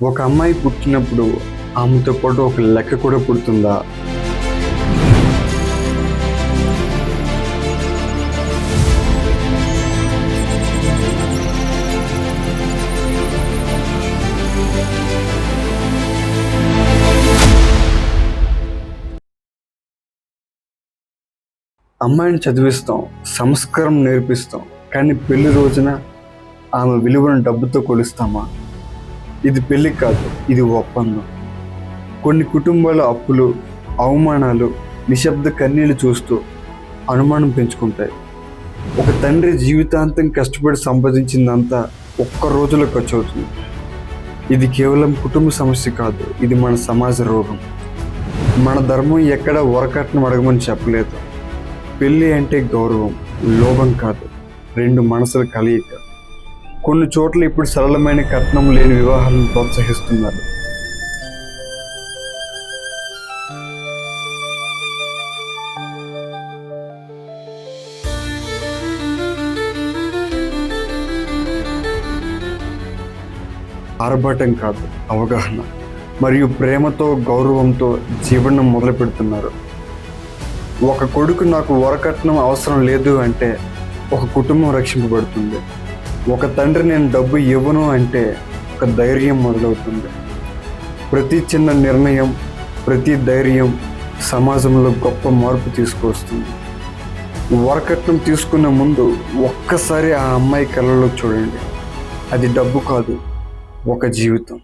ఒక అమ్మాయి పుట్టినప్పుడు ఆమెతో పాటు ఒక లెక్క కూడా పుడుతుందా? అమ్మాయిని చదివిస్తాం, సంస్కారం నేర్పిస్తాం, కానీ పెళ్లి రోజున ఆమె విలువను డబ్బుతో కొలుస్తామా? ఇది పెళ్లి కాదు, ఇది ఒప్పందం. కొన్ని కుటుంబాల అప్పులు, అవమానాలు, నిశ్శబ్ద కన్నీళ్లు చూస్తూ అనుమానం పెంచుకుంటాయి. ఒక తండ్రి జీవితాంతం కష్టపడి సంపాదించిందంతా ఒక్క రోజులో ఖర్చు అవుతుంది. ఇది కేవలం కుటుంబ సమస్య కాదు, ఇది మన సమాజ రోగం. మన ధర్మం ఎక్కడ వరకట్నం అడగమని చెప్పలేదు. పెళ్ళి అంటే గౌరవం, లోభం కాదు, రెండు మనసుల కలయిక. కొన్ని చోట్ల ఇప్పుడు సరళమైన కట్నం లేని వివాహాలను ప్రోత్సహిస్తున్నారు. ఆర్భాటం కాదు, అవగాహన మరియు ప్రేమతో, గౌరవంతో జీవనం మొదలు పెడుతున్నారు. ఒక కొడుకు నాకు వరకట్నం అవసరం లేదు అంటే ఒక కుటుంబం రక్షింపబడుతుంది. ఒక తండ్రి నేను డబ్బు ఇవ్వను అంటే ఒక ధైర్యం మొదలవుతుంది. ప్రతి చిన్న నిర్ణయం, ప్రతి ధైర్యం సమాజంలో గొప్ప మార్పు తీసుకువస్తుంది. వరకట్నం తీసుకునే ముందు ఒక్కసారి ఆ అమ్మాయి కళ్ళలో చూడండి. అది డబ్బు కాదు, ఒక జీవితం.